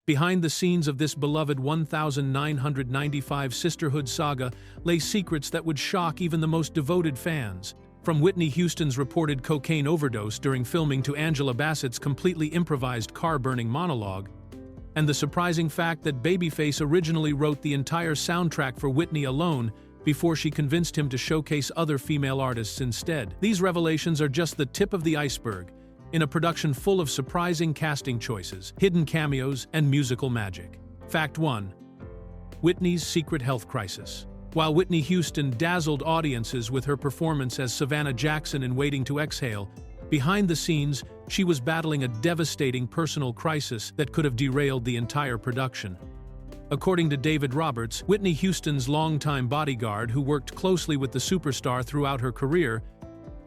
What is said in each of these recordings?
Behind the scenes of this beloved 1995 sisterhood saga lay secrets that would shock even the most devoted fans. From Whitney Houston's reported cocaine overdose during filming to Angela Bassett's completely improvised car-burning monologue, and the surprising fact that Babyface originally wrote the entire soundtrack for Whitney alone before she convinced him to showcase other female artists instead. These revelations are just the tip of the iceberg, in a production full of surprising casting choices, hidden cameos, and musical magic. Fact 1. Whitney's secret health crisis. While Whitney Houston dazzled audiences with her performance as Savannah Jackson in Waiting to Exhale, behind the scenes, she was battling a devastating personal crisis that could have derailed the entire production. According to David Roberts, Whitney Houston's longtime bodyguard who worked closely with the superstar throughout her career,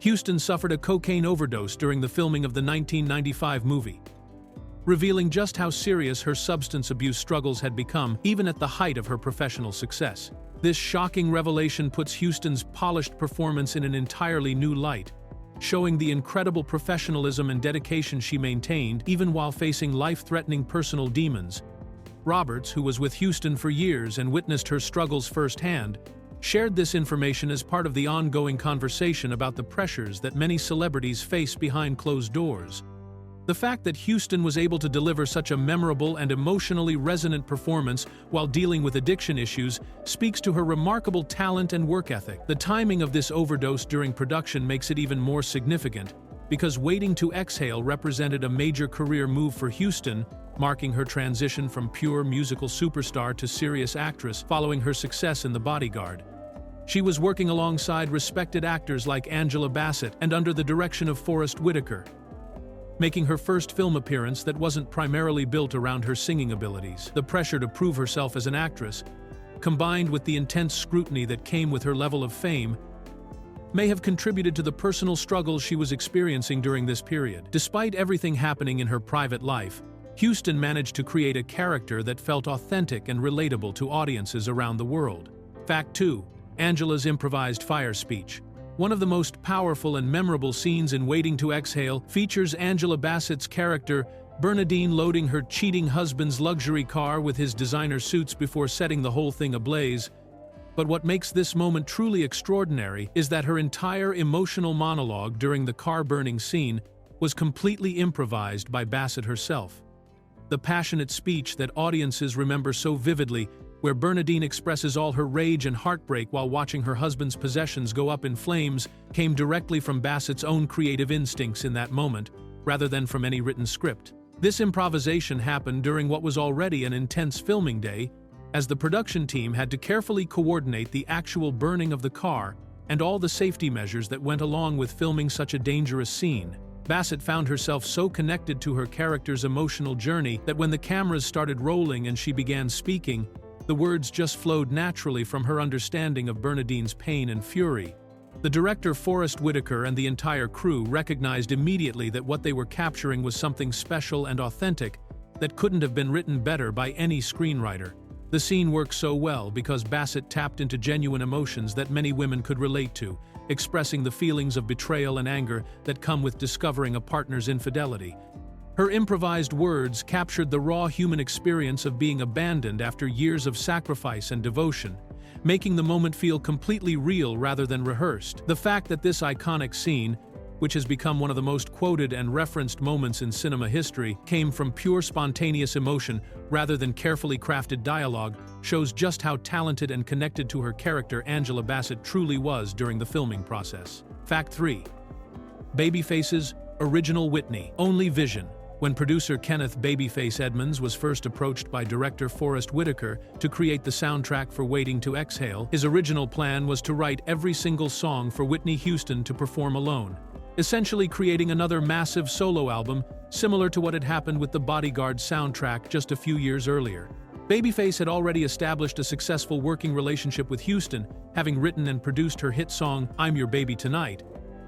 Houston suffered a cocaine overdose during the filming of the 1995 movie, revealing just how serious her substance abuse struggles had become even at the height of her professional success. This shocking revelation puts Houston's polished performance in an entirely new light, showing the incredible professionalism and dedication she maintained even while facing life-threatening personal demons. Roberts, who was with Houston for years and witnessed her struggles firsthand, shared this information as part of the ongoing conversation about the pressures that many celebrities face behind closed doors. The fact that Houston was able to deliver such a memorable and emotionally resonant performance while dealing with addiction issues speaks to her remarkable talent and work ethic. The timing of this overdose during production makes it even more significant, because Waiting to Exhale represented a major career move for Houston, marking her transition from pure musical superstar to serious actress following her success in The Bodyguard. She was working alongside respected actors like Angela Bassett and under the direction of Forest Whitaker, making her first film appearance that wasn't primarily built around her singing abilities. The pressure to prove herself as an actress, combined with the intense scrutiny that came with her level of fame, may have contributed to the personal struggles she was experiencing during this period. Despite everything happening in her private life, Houston managed to create a character that felt authentic and relatable to audiences around the world. Fact 2. Angela's improvised fire speech. One of the most powerful and memorable scenes in Waiting to Exhale features Angela Bassett's character, Bernadine, loading her cheating husband's luxury car with his designer suits before setting the whole thing ablaze. But what makes this moment truly extraordinary is that her entire emotional monologue during the car-burning scene was completely improvised by Bassett herself. The passionate speech that audiences remember so vividly, where Bernadine expresses all her rage and heartbreak while watching her husband's possessions go up in flames, came directly from Bassett's own creative instincts in that moment, rather than from any written script. This improvisation happened during what was already an intense filming day, as the production team had to carefully coordinate the actual burning of the car and all the safety measures that went along with filming such a dangerous scene. Bassett found herself so connected to her character's emotional journey that when the cameras started rolling and she began speaking, the words just flowed naturally from her understanding of Bernadine's pain and fury. The director Forest Whitaker and the entire crew recognized immediately that what they were capturing was something special and authentic that couldn't have been written better by any screenwriter. The scene worked so well because Bassett tapped into genuine emotions that many women could relate to, expressing the feelings of betrayal and anger that come with discovering a partner's infidelity. Her improvised words captured the raw human experience of being abandoned after years of sacrifice and devotion, making the moment feel completely real rather than rehearsed. The fact that this iconic scene, which has become one of the most quoted and referenced moments in cinema history, came from pure spontaneous emotion rather than carefully crafted dialogue, shows just how talented and connected to her character Angela Bassett truly was during the filming process. Fact 3. Babyface's original Whitney only vision. When producer Kenneth "Babyface" Edmonds was first approached by director Forest Whitaker to create the soundtrack for Waiting to Exhale, his original plan was to write every single song for Whitney Houston to perform alone, essentially creating another massive solo album similar to what had happened with the Bodyguard soundtrack just a few years earlier. Babyface had already established a successful working relationship with Houston, having written and produced her hit song "I'm Your Baby Tonight,"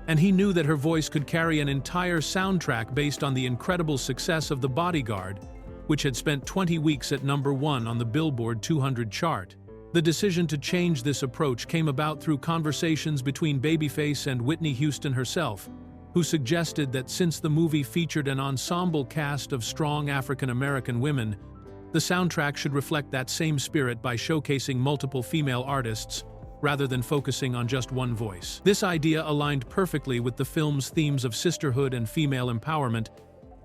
and he knew that her voice could carry an entire soundtrack based on the incredible success of The Bodyguard, which had spent 20 weeks at #1 on the Billboard 200 chart. The decision to change this approach came about through conversations between Babyface and Whitney Houston herself, who suggested that since the movie featured an ensemble cast of strong African-American women, The soundtrack should reflect that same spirit by showcasing multiple female artists, rather than focusing on just one voice. This idea aligned perfectly with the film's themes of sisterhood and female empowerment,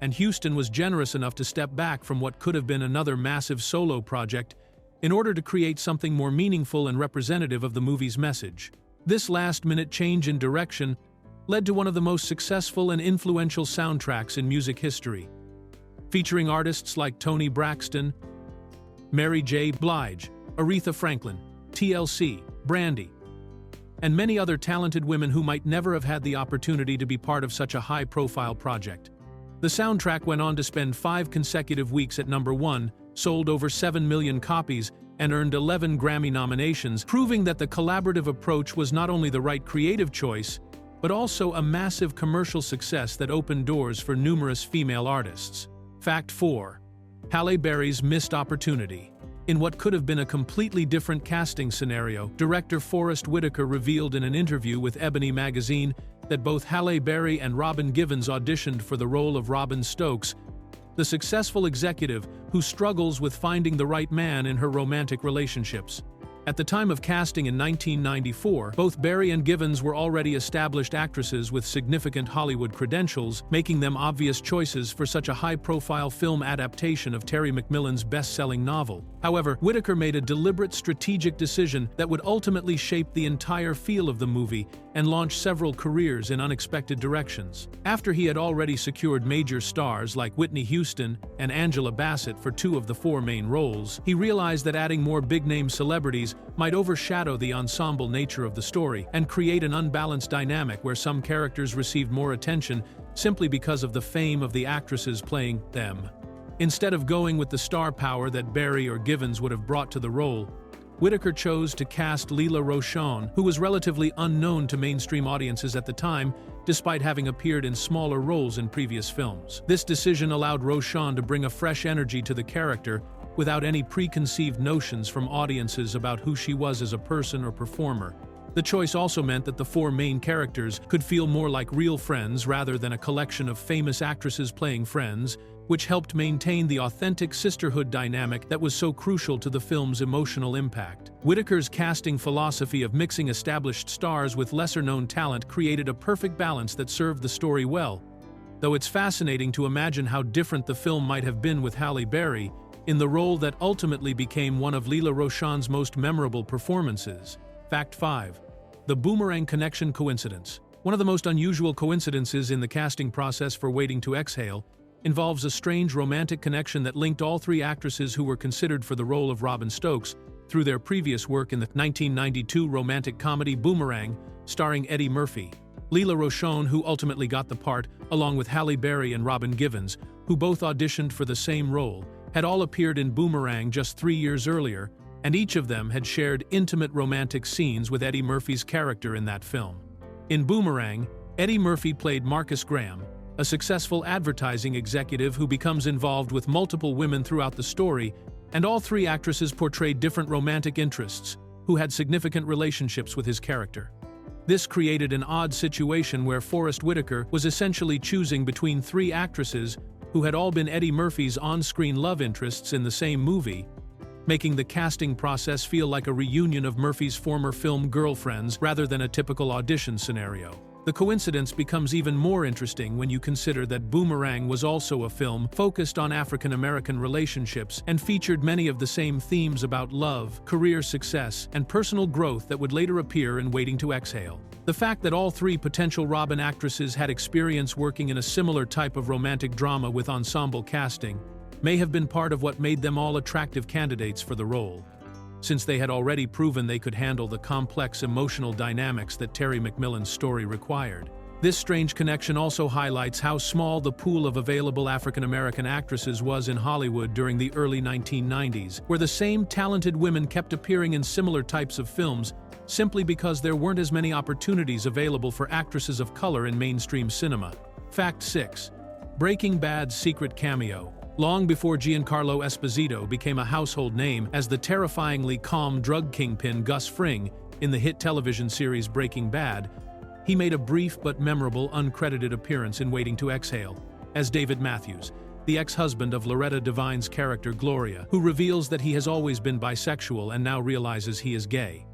and Houston was generous enough to step back from what could have been another massive solo project in order to create something more meaningful and representative of the movie's message. This last-minute change in direction led to one of the most successful and influential soundtracks in music history, featuring artists like Toni Braxton, Mary J. Blige, Aretha Franklin, TLC, Brandy, and many other talented women who might never have had the opportunity to be part of such a high-profile project. The soundtrack went on to spend 5 consecutive weeks at number 1, sold over 7 million copies, and earned 11 Grammy nominations, proving that the collaborative approach was not only the right creative choice, but also a massive commercial success that opened doors for numerous female artists. Fact 4. Halle Berry's missed opportunity. In what could have been a completely different casting scenario, director Forest Whitaker revealed in an interview with Ebony magazine that both Halle Berry and Robin Givens auditioned for the role of Robin Stokes, the successful executive who struggles with finding the right man in her romantic relationships. At the time of casting in 1994, both Berry and Givens were already established actresses with significant Hollywood credentials, making them obvious choices for such a high-profile film adaptation of Terry McMillan's best-selling novel. However, Whitaker made a deliberate strategic decision that would ultimately shape the entire feel of the movie and launch several careers in unexpected directions. After he had already secured major stars like Whitney Houston and Angela Bassett for 2 of the 4 main roles, he realized that adding more big-name celebrities might overshadow the ensemble nature of the story and create an unbalanced dynamic where some characters received more attention simply because of the fame of the actresses playing them. Instead of going with the star power that Berry or Givens would have brought to the role, Whitaker chose to cast Lela Rochon, who was relatively unknown to mainstream audiences at the time, despite having appeared in smaller roles in previous films. This decision allowed Rochon to bring a fresh energy to the character without any preconceived notions from audiences about who she was as a person or performer. The choice also meant that the 4 main characters could feel more like real friends rather than a collection of famous actresses playing friends, which helped maintain the authentic sisterhood dynamic that was so crucial to the film's emotional impact. Whitaker's casting philosophy of mixing established stars with lesser-known talent created a perfect balance that served the story well, though it's fascinating to imagine how different the film might have been with Halle Berry in the role that ultimately became one of Lela Rochon's most memorable performances. Fact 5. The Boomerang Connection Coincidence. One of the most unusual coincidences in the casting process for Waiting to Exhale involves a strange romantic connection that linked all 3 actresses who were considered for the role of Robin Stokes through their previous work in the 1992 romantic comedy Boomerang, starring Eddie Murphy. Lela Rochon, who ultimately got the part, along with Halle Berry and Robin Givens, who both auditioned for the same role, had all appeared in Boomerang just 3 years earlier, and each of them had shared intimate romantic scenes with Eddie Murphy's character in that film. In Boomerang, Eddie Murphy played Marcus Graham, a successful advertising executive who becomes involved with multiple women throughout the story, and all 3 actresses portrayed different romantic interests, who had significant relationships with his character. This created an odd situation where Forest Whitaker was essentially choosing between 3 actresses who had all been Eddie Murphy's on-screen love interests in the same movie, making the casting process feel like a reunion of Murphy's former film girlfriends rather than a typical audition scenario. The coincidence becomes even more interesting when you consider that Boomerang was also a film focused on African-American relationships and featured many of the same themes about love, career success, and personal growth that would later appear in Waiting to Exhale. The fact that all 3 potential Robin actresses had experience working in a similar type of romantic drama with ensemble casting may have been part of what made them all attractive candidates for the role, since they had already proven they could handle the complex emotional dynamics that Terry McMillan's story required. This strange connection also highlights how small the pool of available African-American actresses was in Hollywood during the early 1990s, where the same talented women kept appearing in similar types of films simply because there weren't as many opportunities available for actresses of color in mainstream cinema. Fact 6. Breaking Bad's secret cameo. Long before Giancarlo Esposito became a household name as the terrifyingly calm drug kingpin Gus Fring in the hit television series Breaking Bad, he made a brief but memorable uncredited appearance in Waiting to Exhale as David Matthews, the ex-husband of Loretta Devine's character Gloria, who reveals that he has always been bisexual and now realizes he is gay.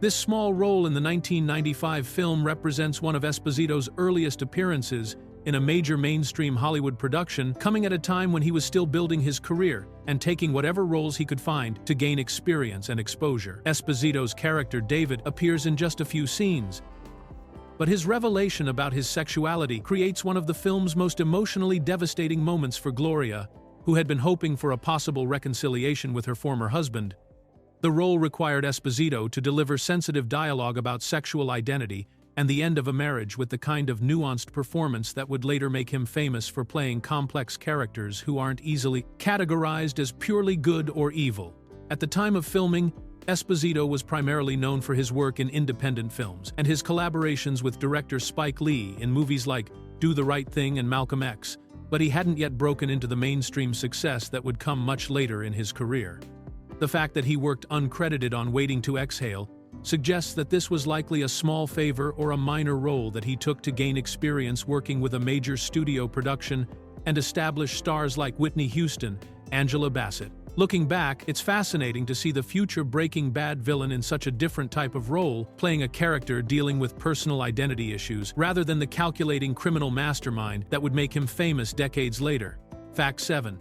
This small role in the 1995 film represents one of Esposito's earliest appearances in a major mainstream Hollywood production, coming at a time when he was still building his career and taking whatever roles he could find to gain experience and exposure. Esposito's character David appears in just a few scenes, but his revelation about his sexuality creates one of the film's most emotionally devastating moments for Gloria, who had been hoping for a possible reconciliation with her former husband. The role required Esposito to deliver sensitive dialogue about sexual identity and the end of a marriage with the kind of nuanced performance that would later make him famous for playing complex characters who aren't easily categorized as purely good or evil. At the time of filming, Esposito was primarily known for his work in independent films and his collaborations with director Spike Lee in movies like Do the Right Thing and Malcolm X, but he hadn't yet broken into the mainstream success that would come much later in his career. The fact that he worked uncredited on Waiting to Exhale suggests that this was likely a small favor or a minor role that he took to gain experience working with a major studio production and establish stars like Whitney Houston, Angela Bassett. Looking back, it's fascinating to see the future Breaking Bad villain in such a different type of role, playing a character dealing with personal identity issues rather than the calculating criminal mastermind that would make him famous decades later. Fact 7.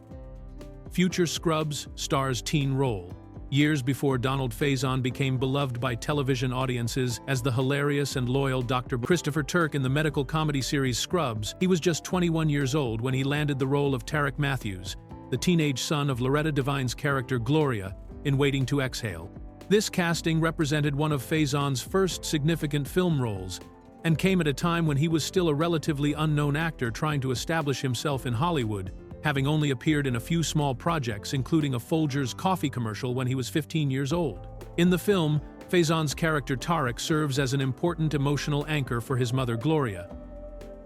Future Scrubs stars teen role. Years before Donald Faison became beloved by television audiences as the hilarious and loyal Dr. Christopher Turk in the medical comedy series Scrubs, he was just 21 years old when he landed the role of Tarek Matthews, the teenage son of Loretta Devine's character Gloria, in Waiting to Exhale. This casting represented one of Faison's first significant film roles, and came at a time when he was still a relatively unknown actor trying to establish himself in Hollywood, having only appeared in a few small projects including a Folgers coffee commercial when he was 15 years old. In the film, Faison's character Tarek serves as an important emotional anchor for his mother Gloria,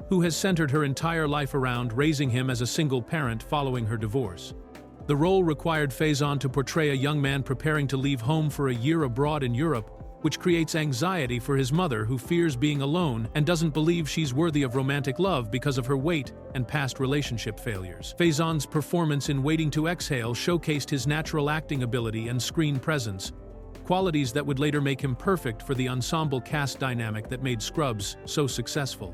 who has centered her entire life around raising him as a single parent following her divorce. The role required Faison to portray a young man preparing to leave home for a year abroad in Europe, which creates anxiety for his mother who fears being alone and doesn't believe she's worthy of romantic love because of her weight and past relationship failures. Faison's performance in Waiting to Exhale showcased his natural acting ability and screen presence, qualities that would later make him perfect for the ensemble cast dynamic that made Scrubs so successful.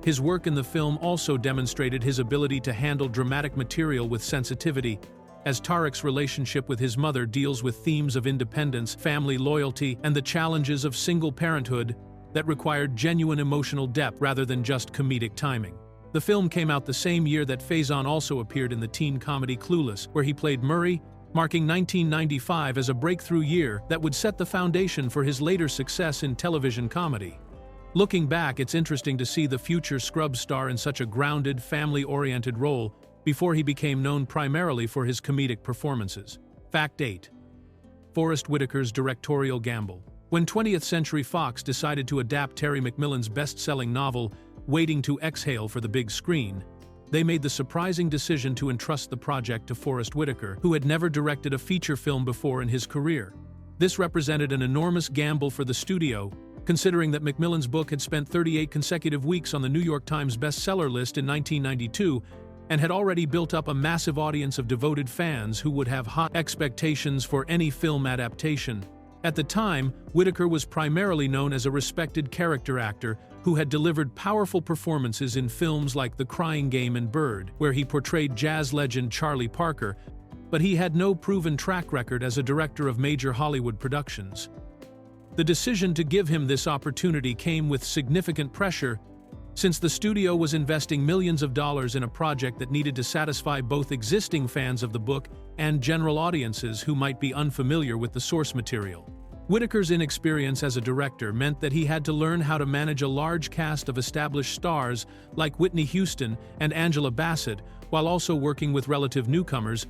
His work in the film also demonstrated his ability to handle dramatic material with sensitivity, as Tarek's relationship with his mother deals with themes of independence, family loyalty, and the challenges of single parenthood that required genuine emotional depth rather than just comedic timing. The film came out the same year that Faison also appeared in the teen comedy Clueless, where he played Murray, marking 1995 as a breakthrough year that would set the foundation for his later success in television comedy. Looking back, it's interesting to see the future Scrubs star in such a grounded, family-oriented role before he became known primarily for his comedic performances. Fact 8. Forest Whitaker's directorial gamble. When 20th Century Fox decided to adapt Terry McMillan's best-selling novel, Waiting to Exhale, for the big screen, they made the surprising decision to entrust the project to Forest Whitaker, who had never directed a feature film before in his career. This represented an enormous gamble for the studio, considering that McMillan's book had spent 38 consecutive weeks on the New York Times bestseller list in 1992, and had already built up a massive audience of devoted fans who would have high expectations for any film adaptation. At the time, Whitaker was primarily known as a respected character actor who had delivered powerful performances in films like The Crying Game and Bird, where he portrayed jazz legend Charlie Parker, but he had no proven track record as a director of major Hollywood productions. The decision to give him this opportunity came with significant pressure, since the studio was investing millions of dollars in a project that needed to satisfy both existing fans of the book and general audiences who might be unfamiliar with the source material. Whitaker's inexperience as a director meant that he had to learn how to manage a large cast of established stars like Whitney Houston and Angela Bassett, while also working with relative newcomers,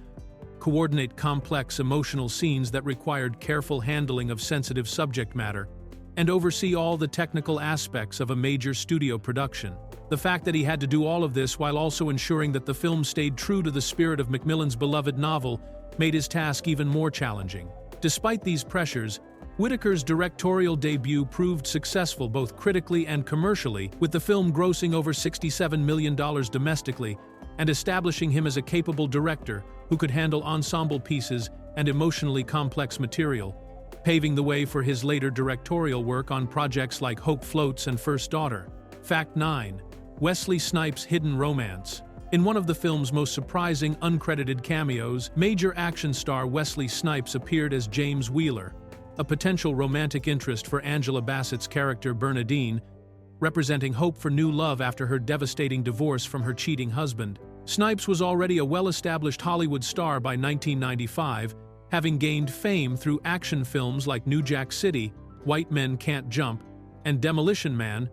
coordinate complex emotional scenes that required careful handling of sensitive subject matter, and oversee all the technical aspects of a major studio production. The fact that he had to do all of this while also ensuring that the film stayed true to the spirit of Macmillan's beloved novel made his task even more challenging. Despite these pressures, Whitaker's directorial debut proved successful both critically and commercially, with the film grossing over $67 million domestically and establishing him as a capable director who could handle ensemble pieces and emotionally complex material, paving the way for his later directorial work on projects like Hope Floats and First Daughter. Fact 9. Wesley Snipes' hidden romance. In one of the film's most surprising uncredited cameos, major action star Wesley Snipes appeared as James Wheeler, a potential romantic interest for Angela Bassett's character Bernadine, representing hope for new love after her devastating divorce from her cheating husband. Snipes was already a well-established Hollywood star by 1995, having gained fame through action films like New Jack City, White Men Can't Jump, and Demolition Man,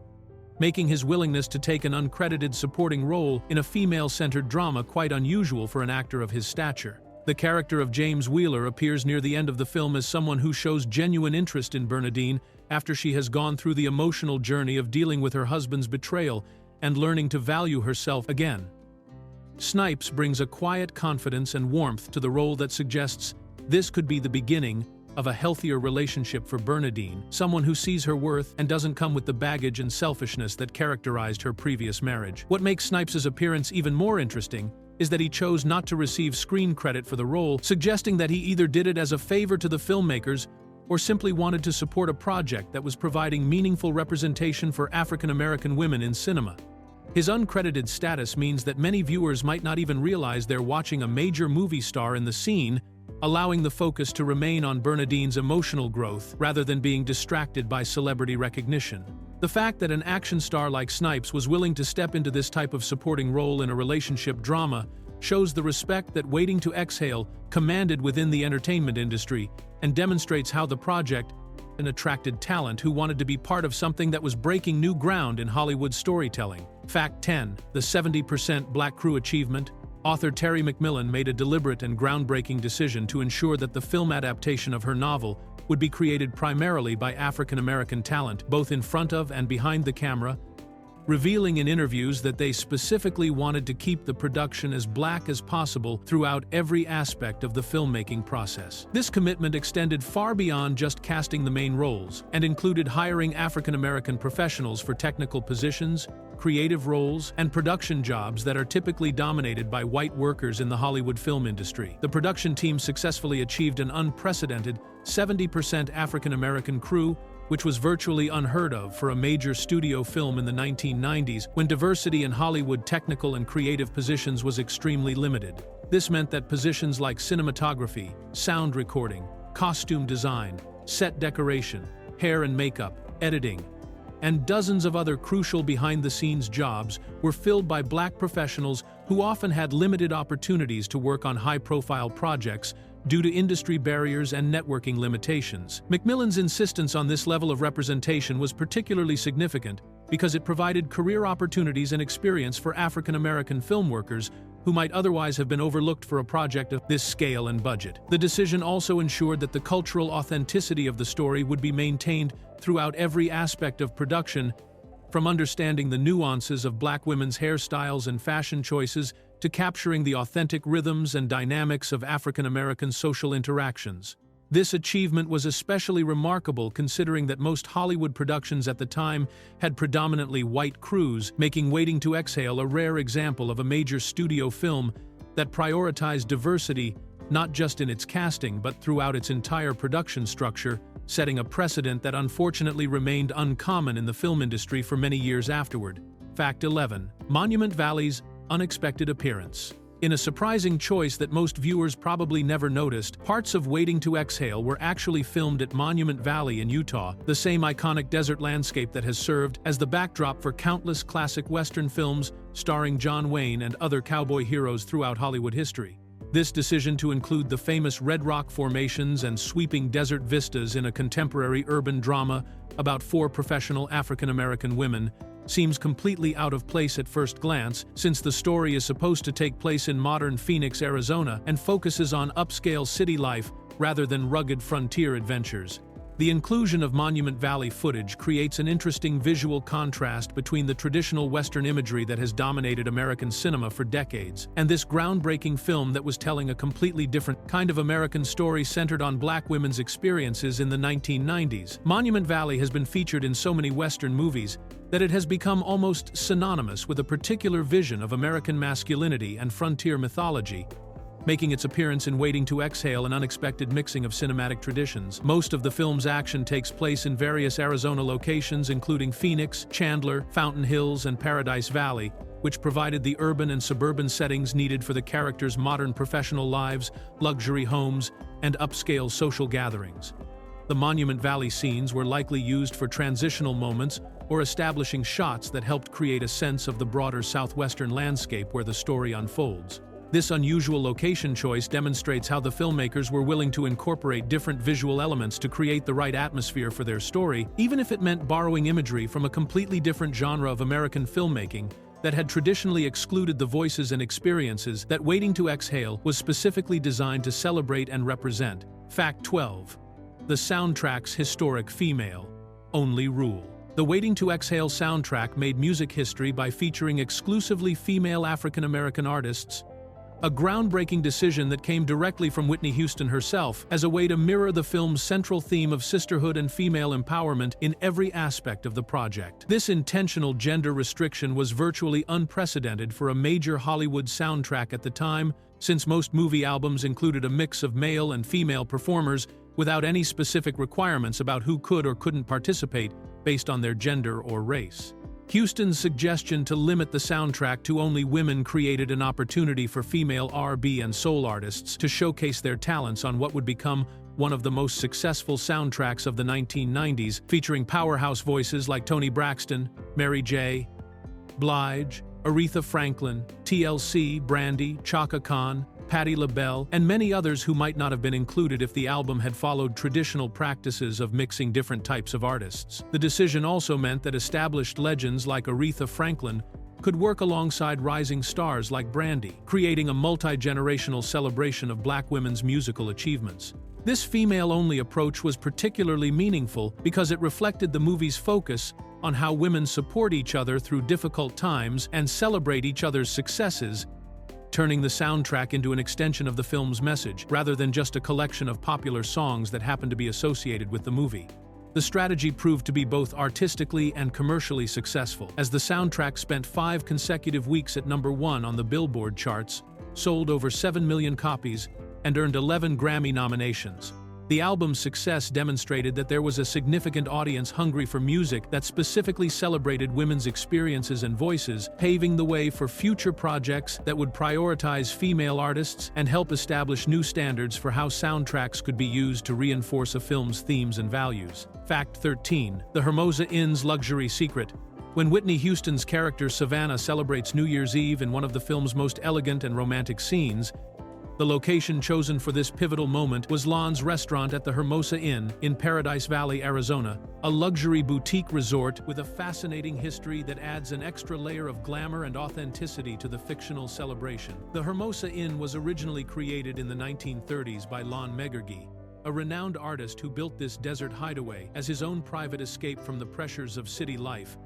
making his willingness to take an uncredited supporting role in a female-centered drama quite unusual for an actor of his stature. The character of James Wheeler appears near the end of the film as someone who shows genuine interest in Bernadine after she has gone through the emotional journey of dealing with her husband's betrayal and learning to value herself again. Snipes brings a quiet confidence and warmth to the role that suggests this could be the beginning of a healthier relationship for Bernadine, someone who sees her worth and doesn't come with the baggage and selfishness that characterized her previous marriage. What makes Snipes' appearance even more interesting is that he chose not to receive screen credit for the role, suggesting that he either did it as a favor to the filmmakers or simply wanted to support a project that was providing meaningful representation for African American women in cinema. His uncredited status means that many viewers might not even realize they're watching a major movie star in the scene, allowing the focus to remain on Bernadine's emotional growth rather than being distracted by celebrity recognition. The fact that an action star like Snipes was willing to step into this type of supporting role in a relationship drama shows the respect that Waiting to Exhale commanded within the entertainment industry and demonstrates how the project attracted talent who wanted to be part of something that was breaking new ground in Hollywood storytelling. Fact 10. The 70% Black Crew Achievement. Author Terry McMillan made a deliberate and groundbreaking decision to ensure that the film adaptation of her novel would be created primarily by African American talent, both in front of and behind the camera, revealing in interviews that they specifically wanted to keep the production as Black as possible throughout every aspect of the filmmaking process. This commitment extended far beyond just casting the main roles, and included hiring African American professionals for technical positions, creative roles, and production jobs that are typically dominated by white workers in the Hollywood film industry. The production team successfully achieved an unprecedented 70% African American crew, which was virtually unheard of for a major studio film in the 1990s, when diversity in Hollywood technical and creative positions was extremely limited. This meant that positions like cinematography, sound recording, costume design, set decoration, hair and makeup, editing, and dozens of other crucial behind-the-scenes jobs were filled by Black professionals who often had limited opportunities to work on high-profile projects due to industry barriers and networking limitations. McMillan's insistence on this level of representation was particularly significant because it provided career opportunities and experience for African American film workers who might otherwise have been overlooked for a project of this scale and budget. The decision also ensured that the cultural authenticity of the story would be maintained throughout every aspect of production, from understanding the nuances of Black women's hairstyles and fashion choices to capturing the authentic rhythms and dynamics of African American social interactions. This achievement was especially remarkable considering that most Hollywood productions at the time had predominantly white crews, making Waiting to Exhale a rare example of a major studio film that prioritized diversity not just in its casting but throughout its entire production structure, setting a precedent that unfortunately remained uncommon in the film industry for many years afterward. Fact 11. Monument Valley's unexpected appearance. In a surprising choice that most viewers probably never noticed, parts of Waiting to Exhale were actually filmed at Monument Valley in Utah, the same iconic desert landscape that has served as the backdrop for countless classic Western films starring John Wayne and other cowboy heroes throughout Hollywood history. This decision to include the famous Red Rock formations and sweeping desert vistas in a contemporary urban drama about 4 professional African American women seems completely out of place at first glance, since the story is supposed to take place in modern Phoenix, Arizona, and focuses on upscale city life rather than rugged frontier adventures. The inclusion of Monument Valley footage creates an interesting visual contrast between the traditional Western imagery that has dominated American cinema for decades, and this groundbreaking film that was telling a completely different kind of American story centered on Black women's experiences in the 1990s. Monument Valley has been featured in so many Western movies that it has become almost synonymous with a particular vision of American masculinity and frontier mythology, making its appearance in Waiting to Exhale an unexpected mixing of cinematic traditions. Most of the film's action takes place in various Arizona locations, including Phoenix, Chandler, Fountain Hills, and Paradise Valley, which provided the urban and suburban settings needed for the characters' modern professional lives, luxury homes, and upscale social gatherings. The Monument Valley scenes were likely used for transitional moments or establishing shots that helped create a sense of the broader southwestern landscape where the story unfolds. This unusual location choice demonstrates how the filmmakers were willing to incorporate different visual elements to create the right atmosphere for their story, even if it meant borrowing imagery from a completely different genre of American filmmaking that had traditionally excluded the voices and experiences that Waiting to Exhale was specifically designed to celebrate and represent. Fact 12. The soundtrack's historic female-only rule. The Waiting to Exhale soundtrack made music history by featuring exclusively female African-American artists, a groundbreaking decision that came directly from Whitney Houston herself as a way to mirror the film's central theme of sisterhood and female empowerment in every aspect of the project. This intentional gender restriction was virtually unprecedented for a major Hollywood soundtrack at the time, since most movie albums included a mix of male and female performers without any specific requirements about who could or couldn't participate based on their gender or race. Houston's suggestion to limit the soundtrack to only women created an opportunity for female R&B and soul artists to showcase their talents on what would become one of the most successful soundtracks of the 1990s, featuring powerhouse voices like Toni Braxton, Mary J. Blige, Aretha Franklin, TLC, Brandy, Chaka Khan, Patti LaBelle, and many others who might not have been included if the album had followed traditional practices of mixing different types of artists. The decision also meant that established legends like Aretha Franklin could work alongside rising stars like Brandy, creating a multi-generational celebration of Black women's musical achievements. This female-only approach was particularly meaningful because it reflected the movie's focus on how women support each other through difficult times and celebrate each other's successes, turning the soundtrack into an extension of the film's message, rather than just a collection of popular songs that happened to be associated with the movie. The strategy proved to be both artistically and commercially successful, as the soundtrack spent 5 consecutive weeks at #1 on the Billboard charts, sold over 7 million copies, and earned 11 Grammy nominations. The album's success demonstrated that there was a significant audience hungry for music that specifically celebrated women's experiences and voices, paving the way for future projects that would prioritize female artists and help establish new standards for how soundtracks could be used to reinforce a film's themes and values. Fact 13. The Hermosa Inn's luxury secret. When Whitney Houston's character Savannah celebrates New Year's Eve in one of the film's most elegant and romantic scenes, the location chosen for this pivotal moment was Lon's restaurant at the Hermosa Inn in Paradise Valley, Arizona, a luxury boutique resort with a fascinating history that adds an extra layer of glamour and authenticity to the fictional celebration. The Hermosa Inn was originally created in the 1930s by Lon Megergy, a renowned artist who built this desert hideaway as his own private escape from the pressures of city life,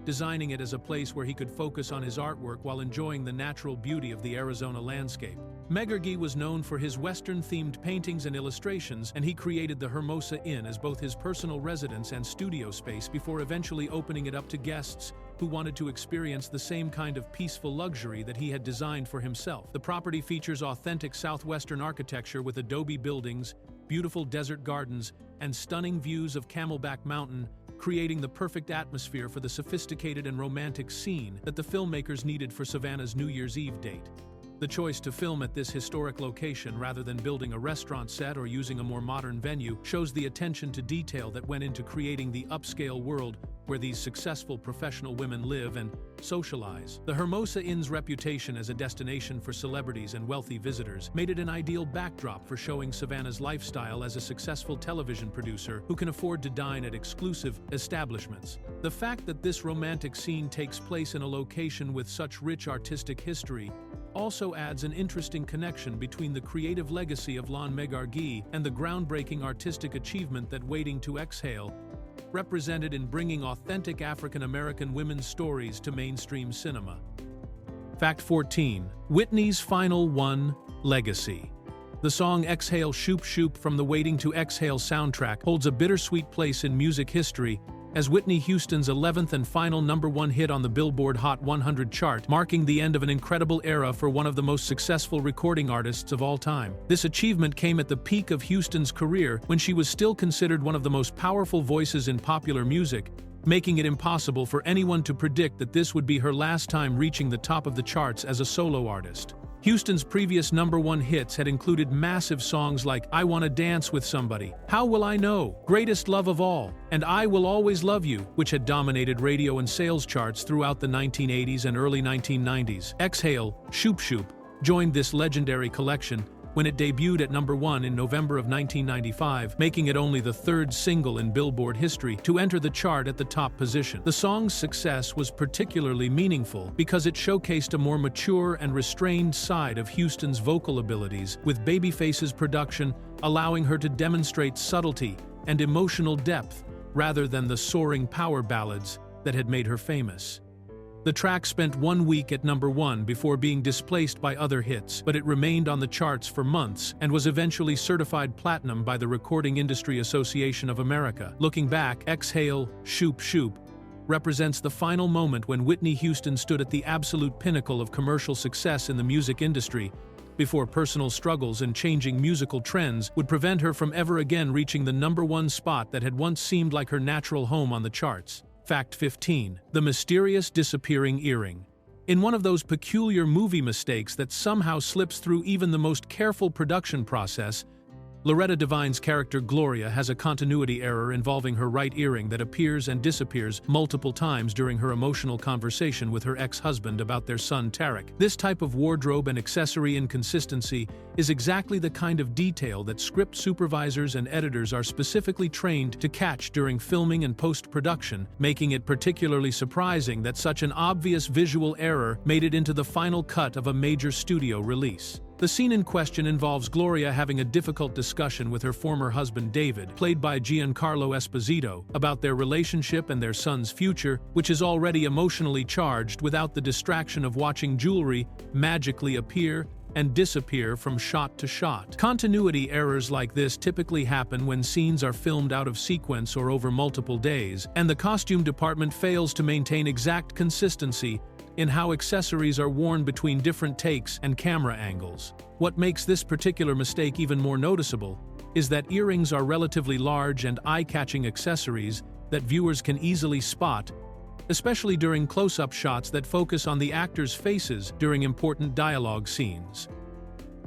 designing it as a place where he could focus on his artwork while enjoying the natural beauty of the Arizona landscape. Megergy was known for his Western-themed paintings and illustrations, and he created the Hermosa Inn as both his personal residence and studio space before eventually opening it up to guests who wanted to experience the same kind of peaceful luxury that he had designed for himself. The property features authentic southwestern architecture with adobe buildings, beautiful desert gardens, and stunning views of Camelback Mountain, creating the perfect atmosphere for the sophisticated and romantic scene that the filmmakers needed for Savannah's New Year's Eve date. The choice to film at this historic location rather than building a restaurant set or using a more modern venue shows the attention to detail that went into creating the upscale world where these successful professional women live and socialize. The Hermosa Inn's reputation as a destination for celebrities and wealthy visitors made it an ideal backdrop for showing Savannah's lifestyle as a successful television producer who can afford to dine at exclusive establishments. The fact that this romantic scene takes place in a location with such rich artistic history also adds an interesting connection between the creative legacy of Lon Megargee and the groundbreaking artistic achievement that Waiting to Exhale represented in bringing authentic African-American women's stories to mainstream cinema. Fact 14. Whitney's Final One, Legacy. The song Exhale Shoop Shoop from the Waiting to Exhale soundtrack holds a bittersweet place in music history as Whitney Houston's 11th and final #1 hit on the Billboard Hot 100 chart, marking the end of an incredible era for one of the most successful recording artists of all time. This achievement came at the peak of Houston's career when she was still considered one of the most powerful voices in popular music, making it impossible for anyone to predict that this would be her last time reaching the top of the charts as a solo artist. Houston's previous #1 hits had included massive songs like I Wanna Dance with Somebody, How Will I Know, Greatest Love of All, and I Will Always Love You, which had dominated radio and sales charts throughout the 1980s and early 1990s. Exhale, Shoop Shoop, joined this legendary collection when it debuted at #1 in November of 1995, making it only the third single in Billboard history to enter the chart at the top position. The song's success was particularly meaningful because it showcased a more mature and restrained side of Houston's vocal abilities, with Babyface's production allowing her to demonstrate subtlety and emotional depth rather than the soaring power ballads that had made her famous. The track spent 1 week at #1 before being displaced by other hits, but it remained on the charts for months and was eventually certified platinum by the Recording Industry Association of America. Looking back, Exhale, Shoop Shoop represents the final moment when Whitney Houston stood at the absolute pinnacle of commercial success in the music industry, before personal struggles and changing musical trends would prevent her from ever again reaching the #1 spot that had once seemed like her natural home on the charts. Fact 15. The mysterious disappearing earring. In one of those peculiar movie mistakes that somehow slips through even the most careful production process, Loretta Devine's character Gloria has a continuity error involving her right earring that appears and disappears multiple times during her emotional conversation with her ex-husband about their son Tarek. This type of wardrobe and accessory inconsistency is exactly the kind of detail that script supervisors and editors are specifically trained to catch during filming and post-production, making it particularly surprising that such an obvious visual error made it into the final cut of a major studio release. The scene in question involves Gloria having a difficult discussion with her former husband David, played by Giancarlo Esposito, about their relationship and their son's future, which is already emotionally charged without the distraction of watching jewelry magically appear and disappear from shot to shot. Continuity errors like this typically happen when scenes are filmed out of sequence or over multiple days, and the costume department fails to maintain exact consistency in how accessories are worn between different takes and camera angles. What makes this particular mistake even more noticeable is that earrings are relatively large and eye-catching accessories that viewers can easily spot, especially during close-up shots that focus on the actors' faces during important dialogue scenes.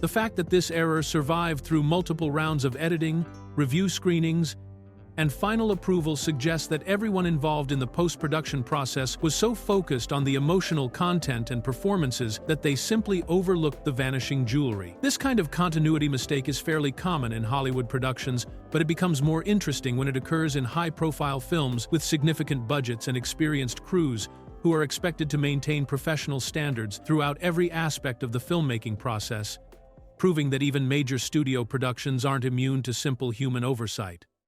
The fact that this error survived through multiple rounds of editing, review screenings, and final approval suggests that everyone involved in the post-production process was so focused on the emotional content and performances that they simply overlooked the vanishing jewelry. This kind of continuity mistake is fairly common in Hollywood productions, but it becomes more interesting when it occurs in high-profile films with significant budgets and experienced crews who are expected to maintain professional standards throughout every aspect of the filmmaking process, proving that even major studio productions aren't immune to simple human oversight.